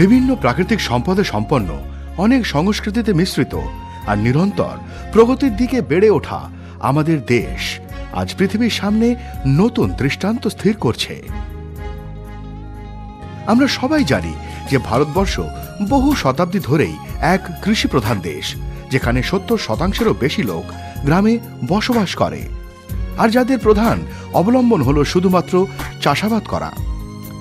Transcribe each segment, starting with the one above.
বিভিন্ন প্রাকৃতিক সম্পদে সম্পন্ন, অনেক সংস্কৃতিতে মিশ্রিত আর নিরন্তর প্রগতির দিকে বেড়ে ওঠা আমাদের দেশ আজ পৃথিবীর সামনে নতুন দৃষ্টান্ত স্থির করছে। আমরা সবাই জানি যে ভারতবর্ষ বহু শতাব্দী ধরেই এক কৃষি প্রধান দেশ, যেখানে 70%-এরও বেশি লোক গ্রামে বসবাস করে আর যাদের প্রধান অবলম্বন হলো শুধুমাত্র চাষাবাদ করা।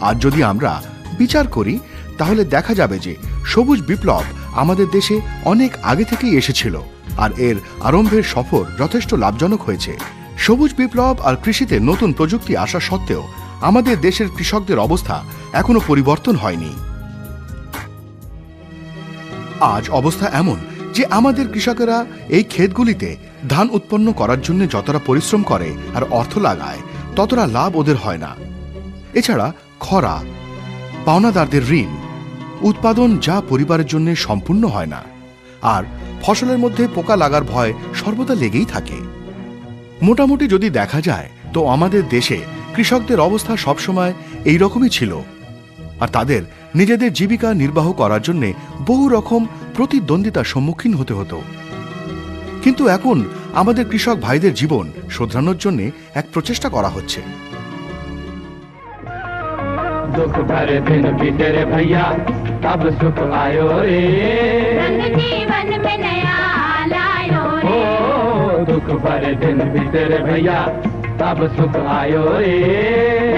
আজ যদি আমরা বিচার করি তাহলে দেখা যাবে যে সবুজ বিপ্লব আমাদের দেশে অনেক আগে থেকেই এসেছিল আর এর আরম্ভের সফর যথেষ্ট লাভজনক হয়েছে। সবুজ বিপ্লব আর কৃষিতে নতুন প্রযুক্তি আসা সত্ত্বেও আমাদের দেশের কৃষকদের অবস্থা এখনো পরিবর্তন হয়নি। আজ অবস্থা এমন যে আমাদের কৃষকেরা এই ক্ষেতগুলিতে ধান উৎপন্ন করার জন্য যতটা পরিশ্রম করে আর অর্থ লাগায় ততটা লাভ ওদের হয় না। এছাড়া খরা, পাওনাদারদের ঋণ, উৎপাদন যা পরিবারের জন্য সম্পূর্ণ হয় না, আর ফসলের মধ্যে পোকা লাগার ভয় সর্বদা লেগেই থাকে। মোটামুটি যদি দেখা যায় তো আমাদের দেশে কৃষকদের অবস্থা সবসময় এই রকমই ছিল আর তাদের নিজেদের জীবিকা নির্বাহ করার জন্য বহু রকম প্রতিদ্বন্দ্বিতার সম্মুখীন হতে হতো। কিন্তু এখন আমাদের কৃষক ভাইদের জীবন শোধরানোর জন্য এক প্রচেষ্টা করা হচ্ছে। दुख भरे दिन बीते रे भैया तब सुख आयो रे, रंग जीवन में नया लायो रे। ओ दुख भरे दिन बीते रे भैया तब सुख आयो रे,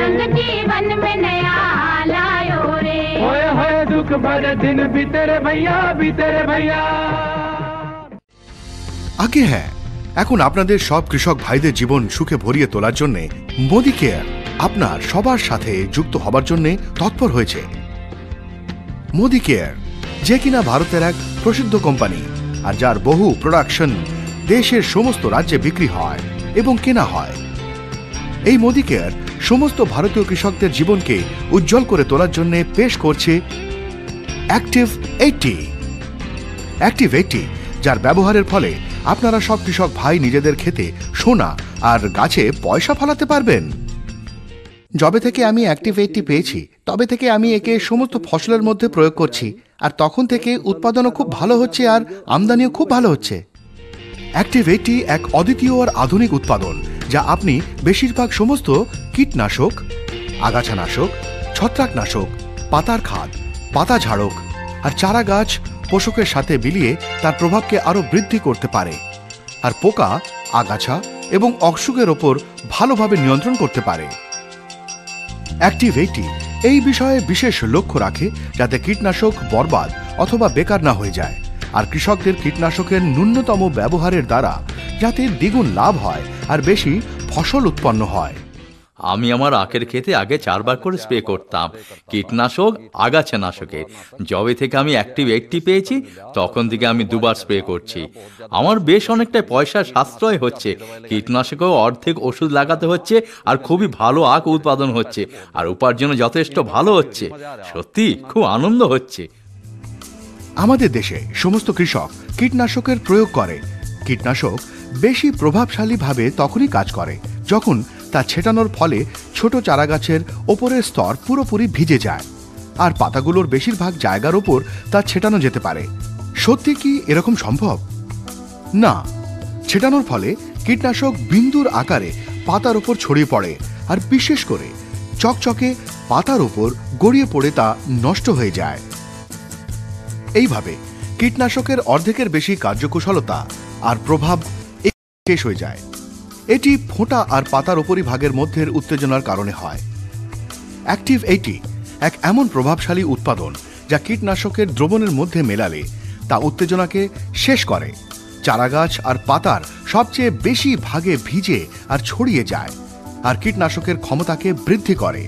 रंग जीवन में नया लायो रे। होए होए दुख भरे दिन बीते रे भैया, बीते रे भैया। আগে হ্যাঁ, এখন আপনাদের সব কৃষক ভাইদের জীবন সুখে ভরিয়ে তোলার জন্য মোদি কেয়ার আপনার সবার সাথে যুক্ত হবার জন্য তৎপর হয়েছে। মোদি কেয়ার, যে কিনা ভারতের এক প্রসিদ্ধ কোম্পানি আর যার বহু প্রোডাকশন দেশের সমস্ত রাজ্যে বিক্রি হয় এবং কেনা হয়। এই মোদি কেয়ার সমস্ত ভারতীয় কৃষকদের জীবনকে উজ্জ্বল করে তোলার জন্য পেশ করছে অ্যাক্টিভ 80। অ্যাক্টিভ 80 যার ব্যবহারের ফলে আপনারা সব কৃষক ভাই নিজেদের খেতে সোনা আর গাছে পয়সা ফলাতে পারবেন। যবে থেকে আমি অ্যাক্টিভ 80 পেয়েছি তবে থেকে আমি একে সমস্ত ফসলের মধ্যে প্রয়োগ করছি আর তখন থেকে উৎপাদনও খুব ভালো হচ্ছে আর আমদানিও খুব ভালো হচ্ছে। অ্যাক্টিভ 80 এক অদ্বিতীয় আর আধুনিক উৎপাদন যা আপনি বেশিরভাগ সমস্ত কীটনাশক, আগাছানাশক, ছত্রাকনাশক, পাতার খাদ, পাতা ঝাড়ক আর চারা গাছ পোষকের সাথে বিলিয়ে তার প্রভাবকে আরও বৃদ্ধি করতে পারে আর পোকা, আগাছা এবং অসুখের ওপর ভালোভাবে নিয়ন্ত্রণ করতে পারে। অ্যাক্টিভ 80 এই বিষয়ে বিশেষ লক্ষ্য রাখে যাতে কীটনাশক বরবাদ অথবা বেকার না হয়ে যায় আর কৃষকদের কীটনাশকের ন্যূনতম ব্যবহারের দ্বারা যাতে দ্বিগুণ লাভ হয় আর বেশি ফসল উৎপন্ন হয়। আমি আমার আখের ক্ষেতে আগে 4 বার করে স্প্রে করতাম কীটনাশক, আগাছানাশকে। যবে থেকে আমি অ্যাক্টিভ 80 পেয়েছি তখন থেকে আমি 2 বার স্প্রে করছি। আমার বেশ অনেকটাই পয়সার সাশ্রয় হচ্ছে। কীটনাশকেও অর্ধেক ওষুধ লাগাতে হচ্ছে আর খুবই ভালো আখ উৎপাদন হচ্ছে আর উপার্জনও যথেষ্ট ভালো হচ্ছে। সত্যি খুব আনন্দ হচ্ছে। আমাদের দেশে সমস্ত কৃষক কীটনাশকের প্রয়োগ করে। কীটনাশক বেশি প্রভাবশালীভাবে তখনই কাজ করে যখন তা ছেটানোর ফলে ছোট চারাগাছের ওপরের স্তর পুরোপুরি ভিজে যায় আর পাতাগুলোর বেশিরভাগ জায়গার ওপর তা ছেটানো যেতে পারে। সত্যি কি এরকম সম্ভব? না, ছেটানোর ফলে কীটনাশক বিন্দুর আকারে পাতার ওপর ছড়িয়ে পড়ে আর বিশেষ করে চকচকে পাতার ওপর গড়িয়ে পড়ে তা নষ্ট হয়ে যায়। এইভাবে কীটনাশকের অর্ধেকের বেশি কার্যকুশলতা আর প্রভাব শেষ হয়ে যায়। এটি ফোঁটা আর পাতার উপরিভাগের মধ্যের উত্তেজনার কারণে হয়। অ্যাক্টিভ 80 এক এমন প্রভাবশালী উৎপাদন যা কীটনাশকের দ্রবণের মধ্যে মেলালে তা উত্তেজনাকে শেষ করে। চারাগাছ আর পাতার সবচেয়ে বেশি ভাগে ভিজে আর ছড়িয়ে যায় আর কীটনাশকের ক্ষমতাকে বৃদ্ধি করে।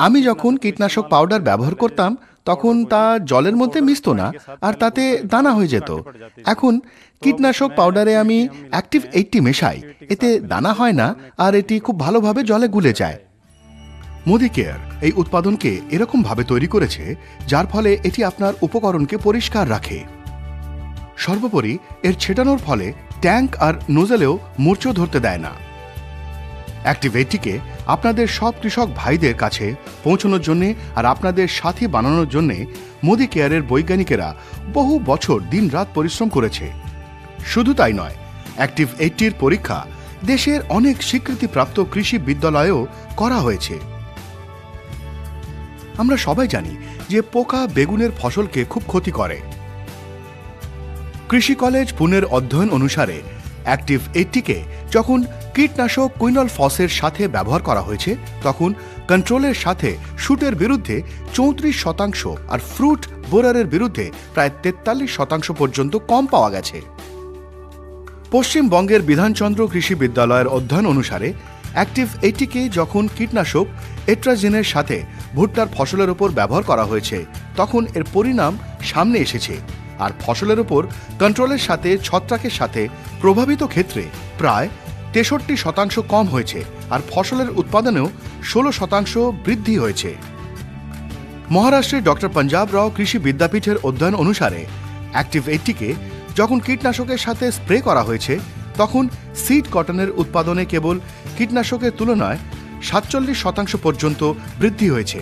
আমি যখন কীটনাশক পাউডার ব্যবহার করতাম তখন তা জলের মধ্যে মিশতো না আর তাতে দানা হয়ে যেত। এখন কীটনাশক পাউডারে আমি অ্যাক্টিভ 80 মেশাই, এতে দানা হয় না আর এটি খুব ভালোভাবে জলে গুলে যায়। মোদি কেয়ার এই উৎপাদনকে এরকম ভাবে তৈরি করেছে যার ফলে এটি আপনার উপকরণকে পরিষ্কার রাখে। সর্বোপরি এর ছেটানোর ফলে ট্যাঙ্ক আর নোজেলেও মূর্ছা ধরতে দেয় না। অ্যাক্টিভ 80কে আপনাদের সব কৃষক ভাইদের কাছে পৌঁছানোর জন্য আর আপনাদের সাথী বানানোর জন্য মোদি কেয়ারের বৈজ্ঞানিকেরা বহু বছর দিনরাত পরিশ্রম করেছে। শুধু তাই নয়, অ্যাক্টিভ 80-র পরীক্ষা দেশের অনেক স্বীকৃতিপ্রাপ্ত কৃষি বিদ্যালয়েও করা হয়েছে। আমরা সবাই জানি যে পোকা বেগুনের ফসলকে খুব ক্ষতি করে। কৃষি কলেজ পুনের অধ্যয়ন অনুসারে অ্যাক্টিভ 80কে যখন কীটনাশক কুইনল ফসের সাথে ব্যবহার করা হয়েছে তখন কন্ট্রোলের সাথে শুটের বিরুদ্ধে 34% আর ফ্রুট বোরারের বিরুদ্ধে প্রায় 43% পর্যন্ত কম পাওয়া গেছে। পশ্চিমবঙ্গের বিধানচন্দ্র কৃষি বিদ্যালয়ের অধ্যয়ন অনুসারে অ্যাক্টিভ 80কে যখন কীটনাশক এট্রাজিনের সাথে ভুট্টার ফসলের উপর ব্যবহার করা হয়েছে তখন এর পরিণাম সামনে এসেছে আর ফসলের উপর কন্ট্রোলের সাথে ছত্রাকের সাথে প্রভাবিত ক্ষেত্রে প্রায় 63% কম হয়েছে আর ফসলের উৎপাদনেও 16% বৃদ্ধি হয়েছে। মহারাষ্ট্রের ডক্টর পঞ্জাব রাও কৃষি বিদ্যাপীঠের অধ্যয়ন অনুসারে অ্যাক্টিভ 80কে যখন কীটনাশকের সাথে স্প্রে করা হয়েছে তখন সিড কটনের উৎপাদনে কেবল কীটনাশকের তুলনায় 47% পর্যন্ত বৃদ্ধি হয়েছে।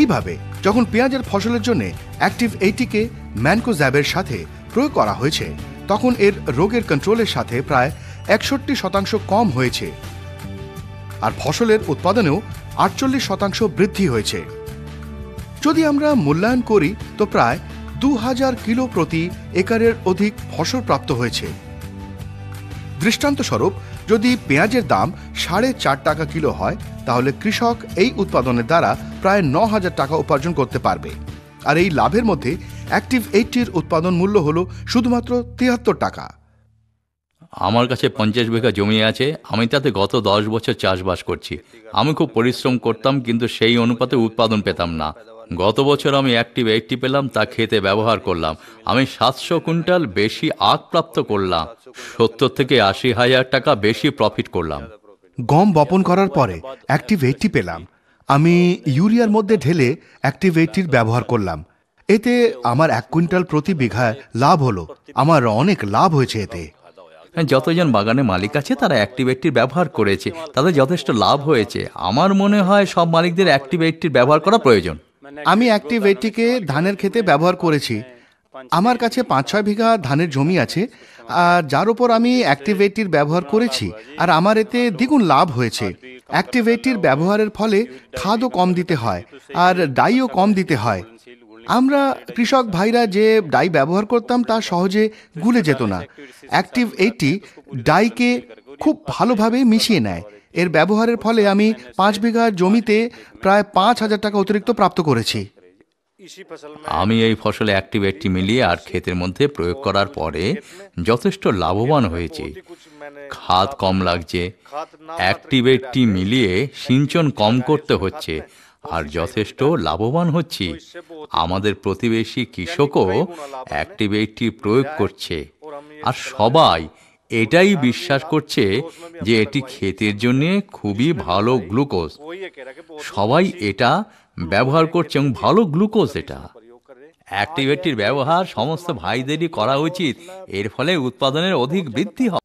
এইভাবে যখন পেঁয়াজের ফসলের জন্য অ্যাক্টিভ 80কে ম্যানকোজ্যাবের সাথে প্রয়োগ করা হয়েছে তখন এর রোগের কন্ট্রোলের সাথে প্রায় 61% কম হয়েছে আর ফসলের উৎপাদনেও 48% বৃদ্ধি হয়েছে। যদি আমরা মূল্যায়ন করি তো প্রায় 2000 কিলো প্রতি একরের অধিক ফসল প্রাপ্ত হয়েছে। দৃষ্টান্তস্বরূপ যদি পেঁয়াজের দাম 4.5 টাকা কিলো হয় তাহলে কৃষক এই উৎপাদনের দ্বারা প্রায় 9000 টাকা উপার্জন করতে পারবে আর এই লাভের মধ্যে অ্যাক্টিভ 80-র উৎপাদন মূল্য হলো শুধুমাত্র 73 টাকা। আমার কাছে 50 বিঘা জমি আছে, আমি তাতে গত 10 বছর চাষবাস করছি। আমি খুব পরিশ্রম করতাম কিন্তু সেই অনুপাতে উৎপাদন পেতাম না। গত বছর আমি অ্যাক্টিভ 80 পেলাম, তা খেতে ব্যবহার করলাম। আমি 700 কুইন্টাল বেশি আখ প্রাপ্ত করলাম, 70 থেকে 80 হাজার টাকা বেশি প্রফিট করলাম। গম বপন করার পরে অ্যাক্টিভ 80 পেলাম, আমি ইউরিয়ার মধ্যে ঢেলে অ্যাক্টিভ 80-র ব্যবহার করলাম। এতে আমার 1 কুইন্টাল প্রতি বিঘায় লাভ হলো, আমার অনেক লাভ হয়েছে এতে। যতজন বাগানে মালিক আছে তারা অ্যাক্টিভ 80 ব্যবহার করেছে, তাদের যথেষ্ট লাভ হয়েছে। আমার মনে হয় সব মালিকদের অ্যাক্টিভ 80 ব্যবহার করা প্রয়োজন। আমি অ্যাক্টিভ 80-কে ধানের ক্ষেতে ব্যবহার করেছি। আমার কাছে 5-6 বিঘা ধানের জমি আছে আর যার উপর আমি অ্যাক্টিভ 80-র ব্যবহার করেছি আর আমার এতে দ্বিগুণ লাভ হয়েছে। অ্যাক্টিভ 80-র ব্যবহারের ফলে খাদও কম দিতে হয় আর ডাইও কম দিতে হয়। আমরা কৃষক ভাইরা যে ডাই ব্যবহার করতাম তা সহজে গুলে যেত না। অ্যাক্টিভ 80 ডাইকে খুব ভালোভাবে মিশিয়ে নেয়। এর ব্যবহারের ফলে আমি 5 বিঘা জমিতে প্রায় 5000 টাকা অতিরিক্ত প্রাপ্ত করেছি। আমি এই ফসলে অ্যাক্টিভ 80 মিলিয়ে আর ক্ষেতের মধ্যে প্রয়োগ করার পরে যথেষ্ট লাভবান হয়েছি। খাদ কম লাগছে, অ্যাক্টিভ 80 মিলিয়ে সিঞ্চন কম করতে হচ্ছে আর যথেষ্ট লাভবান হচ্ছি। আমাদের প্রতিবেশী কৃষকও অ্যাক্টিভ 80 প্রয়োগ করছে আর সবাই এটাই বিশ্বাস করছে যে এটি ক্ষেতের জন্য খুবই ভালো গ্লুকোজ। সবাই এটা ব্যবহার করছে এবং ভালো গ্লুকোজ এটা। অ্যাক্টিভ 80-র ব্যবহার সমস্ত ভাইদেরই করা উচিত, এর ফলে উৎপাদনের অধিক বৃদ্ধি হবে।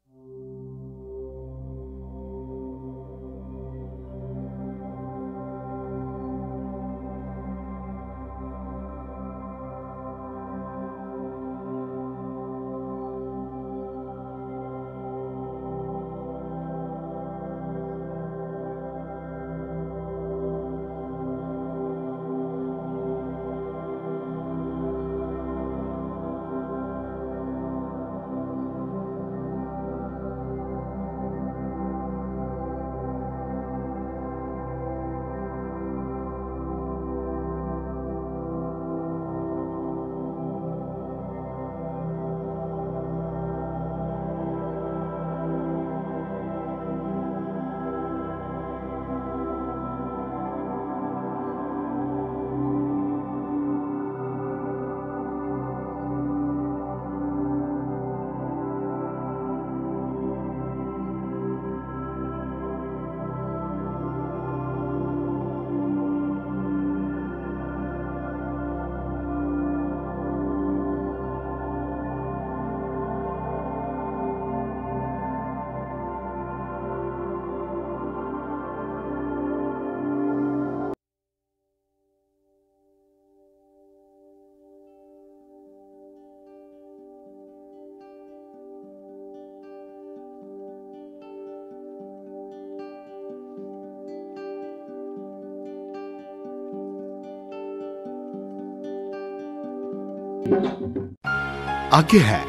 আগে হ্যাঁ,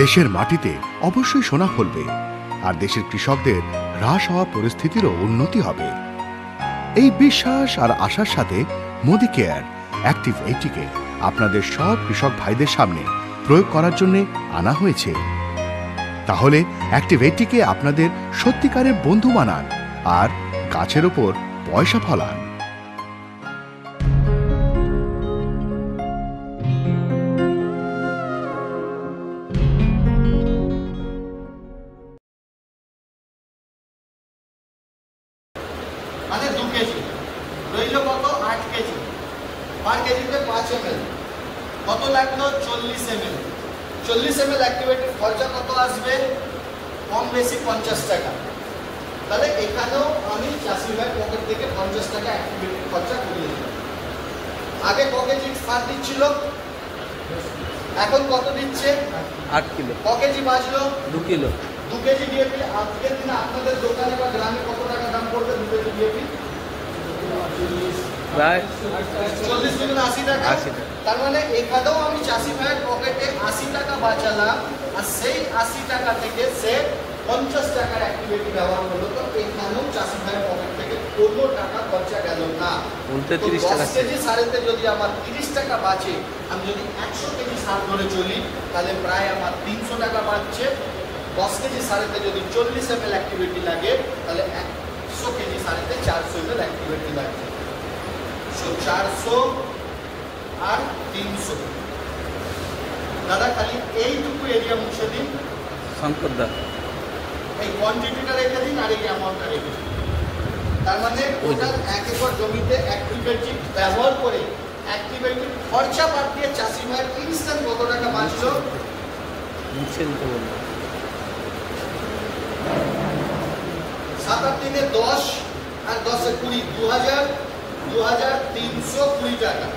দেশের মাটিতে অবশ্যই সোনা ফলবে আর দেশের কৃষকদের হ্রাস হওয়া পরিস্থিতিরও উন্নতি হবে। এই বিশ্বাস আর আশার সাথে মোদি কেয়ার অ্যাক্টিভ 80-কে আপনাদের সব কৃষক ভাইদের সামনে প্রয়োগ করার জন্য আনা হয়েছে। তাহলে অ্যাক্টিভ 80-কে আপনাদের সত্যিকারের বন্ধু বানান আর গাছের ওপর পয়সা ফলান। মানে 2 কেজি রইল কত 8 কেজি, পার কেজিতে 5 ml, কত লাগলো 40 ml। 40 ml অ্যাক্টিভেটের খরচা কত আসবে? কম বেশি 50 টাকা। তাহলে এখানেও আমি চাষি ভাই পকেট থেকে 50 টাকা অ্যাক্টিভেটের খরচা করিয়ে দিলাম। আগে ক কেজি সার দিচ্ছিল, এখন কত দিচ্ছে? 8 কিলো। ক কেজি বাঁচলো? 2 কিলো। 2 কেজি ডিএপি আজকের দিনে আপনাদের দোকানে বা গ্রামে কত টাকা দাম পড়বে 2 কেজি ডিএপি? প্রায় 40 থেকে 80 টাকা। 80 টাকা। তার মানে এখানেও আমি চাষি ভাইয়ের পকেটে 80 টাকা বাঁচালাম, আর সেই 80 টাকা থেকে সে 50 টাকার অ্যাক্টিভিটি ব্যবহার করলো। তো এখানেও চাষি ভাইয়ের পকেট থেকে কোনো টাকা খরচা গেল না। উল্টে তো 30 টাকা। 10 কেজি সারেতে যদি আমার 30 টাকা বাঁচে, আমি যদি 100 কেজি সার ধরে চলি তাহলে প্রায় আমার 300 টাকা বাঁচছে। 10 কেজি সারেতে যদি 40 ml অ্যাক্টিভিটি লাগে তাহলে 100 কেজি সারেতে 400 ml অ্যাক্টিভিটি লাগছে। 400 আর 300। দাদা খালি এইটুকু এরিয়া মুছে দিন, শঙ্কর দা এই কোয়ান্টিটিটা রেখে দিন আর এই অ্যামাউন্টটা রেখে দিন। তার মানে টোটাল 1 একর জমিতে অ্যাক্টিভিটি ব্যবহার করে অ্যাক্টিভিটি খরচা বাদ দিয়ে চাষি ভাইয়ের ইনস্ট্যান্ট কত টাকা বাঁচলো? মুছে দিতে বলবো। 7-8 দিনে 10 আর 10 এ 20, 2320 টাকা।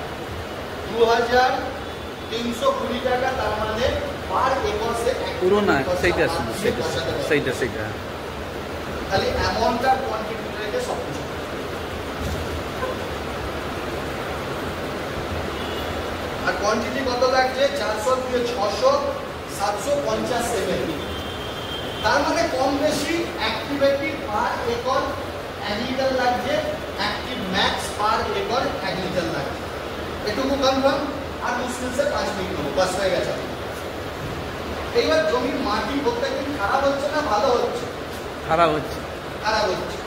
2320 টাকা। তার মানে পার একর সে পুরো না, সেইটা শুধু সেইটা খালি অ্যামাউন্টটা কোয়ান্টিটি রেখে সব কিছু। আর কোয়ান্টিটি কত লাগছে? 400 থেকে 600, 750 ml। তার মানে কম বেশি অ্যাক্টিভিটি পার একর 1 লিটার লাগছে, অ্যাক্টিভ ম্যাক্স পার একর 1 লিটার লাগছে। এটুকু কনফার্ম। আর মুশকিল সে 5 মিনিট নেবো, বাস হয়ে গেছে। এইবার জমির মাটি প্রত্যেকদিন খারাপ হচ্ছে না ভালো হচ্ছে? খারাপ হচ্ছে। খারাপ হচ্ছে।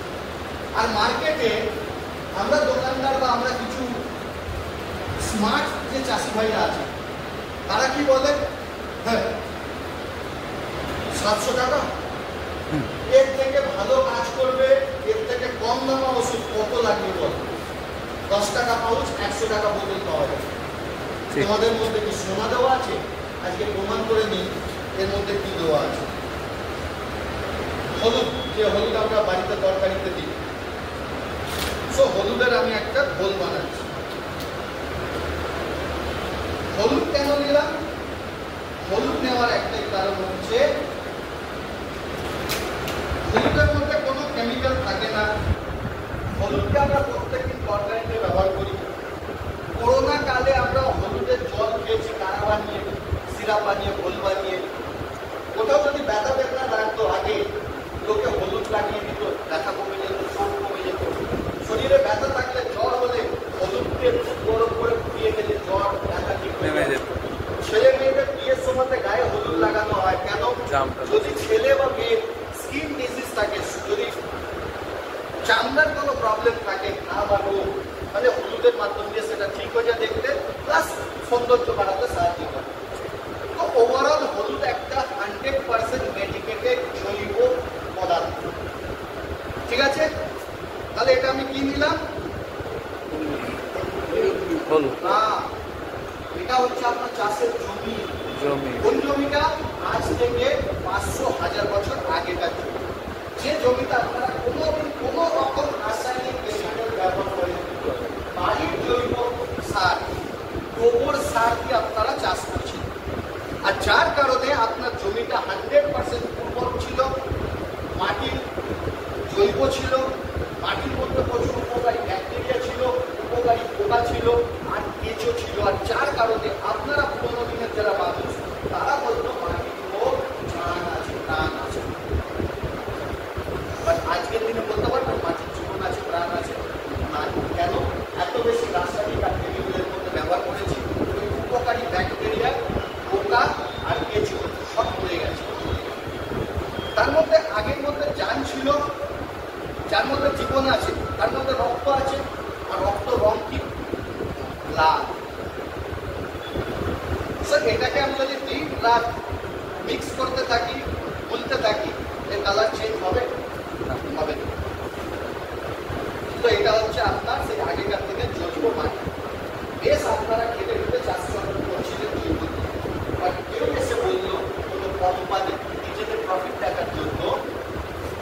আর মার্কেটে আমরা দোকানদার বা আমরা কিছু স্মার্ট যে চাষি ভাইরা আছে তারা কি বলে? হ্যাঁ 700 টাকা, এর থেকে ভালো কাজ করবে, এর থেকে কম দামে ওষুধ কত লাগবে বল? 10 টাকা পাউচ, 100 টাকা বোতল পাওয়া যাবে। তোমাদের মধ্যে কি সোনা দেওয়া আছে? আজকে প্রমাণ করে নিই এর মধ্যে কি দেওয়া আছে। হলুদ, যে হলুদ আমরা বাড়িতে তরকারিতে দিই, সো হলুদের আমি একটা ঘোল বানাচ্ছি। হলুদ কেন নিলাম? হলুদ নেওয়ার একটাই কারণ হচ্ছে হলুদের মধ্যে কোনো কেমিক্যাল থাকে না। হলুদকে আমরা প্রত্যেকদিন তরকারিতে ব্যবহার করি। করোনা কালে আমরা হলুদের জল খেয়েছি, কাড়া বানিয়ে, সিরাপ বানিয়ে, ঘোল বানিয়ে। কোথাও যদি ব্যথা বেদনা লাগতো আগে লোকে হলুদ লাগিয়ে দিত, ব্যথা কমে যেত, চোট কমে যেত। শরীরে ব্যথা থাকলে জ্বর হলে হলুদ দিয়ে দুধ গরম করে ফুটিয়ে খেলে জ্বর ব্যথা ঠিক হয়ে যেত। ছেলে মেয়েদের বিয়ের সময়তে গায়ে হলুদ লাগানো হয় কেন? যদি ছেলে বা মেয়ের স্কিন ডিজিজ থাকে, যদি চামড়ার কোনো প্রবলেম থাকে, ঘা বা রোগ, তাহলে হলুদের মাধ্যম দিয়ে সেটা ঠিক হয়ে যায় দেখতে, প্লাস সৌন্দর্য বাড়াতে সাহায্য করে। তো ওভারঅল হলুদ একটা 100% মেডিকেটেড জৈব পদার্থ। ঠিক আছে? তাহলে এটা আমি কি নিলাম? হলুদ না, এটা হচ্ছে আপনার চাষের জমি। জমি। কোন জমিটা? আজ থেকে 500,000 বছর আগেকার জমি। যে জমিতে আপনারা কোনো রকম রাসায়নিক কেমিক্যাল ব্যবহার করেন, বাড়ির জৈব সার, গোবর সার দিয়ে আপনারা চাষ করছেন। আর যার কারণে আপনার জমিটা 100% উর্বর ছিল, মাটির জৈব ছিল, মাটির মধ্যে প্রচুর উপকারী ব্যাকটেরিয়া ছিল, উপকারী পোকা ছিল, আর কেঁচো ছিল। আর যার কারণে আপনারা পুরোনো মধ্যে জীবন আছে, তার মধ্যে রক্ত আছে, আর রক্ত রং কি? লাল। স্যার এটাকে আমি যদি দিন রাত মিক্স করতে থাকি, বলতে থাকি, এর কালার চেঞ্জ হবে? হবে না। তো এটা হচ্ছে আপনার সেই আগেকার থেকে জৈব মাটি। বেশ আপনারা খেতে খেতে চাষ করছিলেন জৈব, বাট কেউ এসে বললো কোনো কোম্পানি নিজেদের প্রফিট দেখার জন্য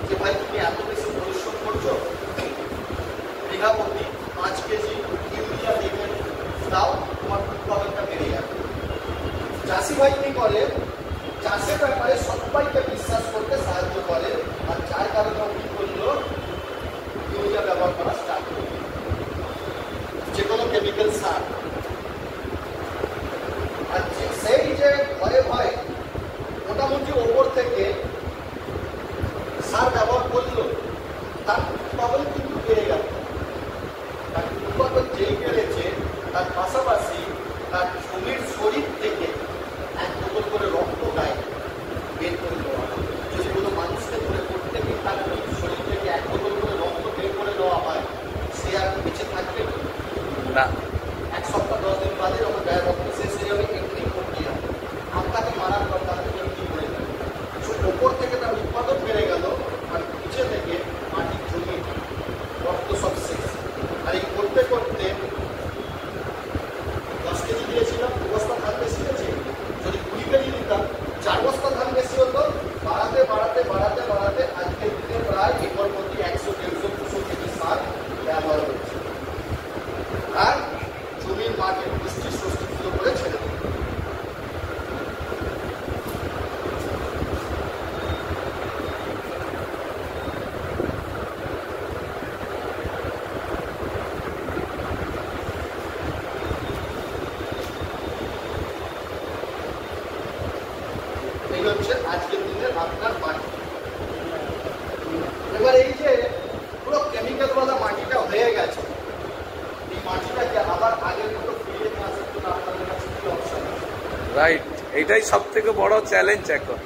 যে ভাই তুমি এত বেশি পরিশ্রম করছো, বিঘা প্রতি 5 কেজি ইউরিয়া দেখে দাও, তোমার উৎপাদনটা বেড়ে যাবে। চাষি ভাই কি করে? চাষের ব্যাপারে সবাইকে বিশ্বাস করতে সাহায্য করে, আর যার কারণে কি করলো? ইউরিয়া ব্যবহার করা স্টার্ট করলো, যে কোনো কেমিক্যাল সার। আর সেই যে ভয়ে ভয় মোটামুটি ওপর থেকে সার ব্যবহার করলো, তার উৎপাদন কিন্তু বেড়ে গেল। তার উৎপাদন যেই বেড়েছে, তার পাশাপাশি তার জমির শরীর থেকে এক বোতল করে রক্ত গায়ে বের করে দেওয়া। যদি কোনো মানুষকে ধরে প্রত্যেকে তার শরীর থেকে এক বোতল করে রক্ত বের করে দেওয়া হয়, সে আর বেঁচে থাকবে না। 1 সপ্তাহ 10 দিন বাদে যখন গায়ে রক্ত শেষ হয়ে যাবে, এমনি করতে যাবে, আপনাকে মারার পর তাকে কি করে দেবে। ওপর থেকে তার উৎপাদন বেড়ে গেল, আর নিচে থেকে মাটির জমি রক্ত সব শেষ। আর এই করতে করতে 10 কেজি দিয়েছিলাম, 2 বস্তা ধান বেশি হয়েছে। যদি 20 কেজি দিতাম, 4 বস্তা ধান বেশি হতো। বাড়াতে বাড়াতে বাড়াতে বাড়াতে আজকের দিনে প্রায় একর প্রতি 100, 150, 200 কেজি সার ব্যবহার হচ্ছে। আর জমির মাঠে পুষ্টি সুস্থিত করে ছেড়ে দেবে। এই হচ্ছে আজকের দিনের আপনার মাটি। এবার এই যে পুরো কেমিক্যালওয়ালা মাটিটা হয়ে গেছে, এই মাটিটাকে আবার আগের মতো ফিরিয়ে নিয়ে আসার জন্য আপনাদের কাছে কি অপশন আছে? রাইট, এটাই সব থেকে বড় চ্যালেঞ্জ এখন।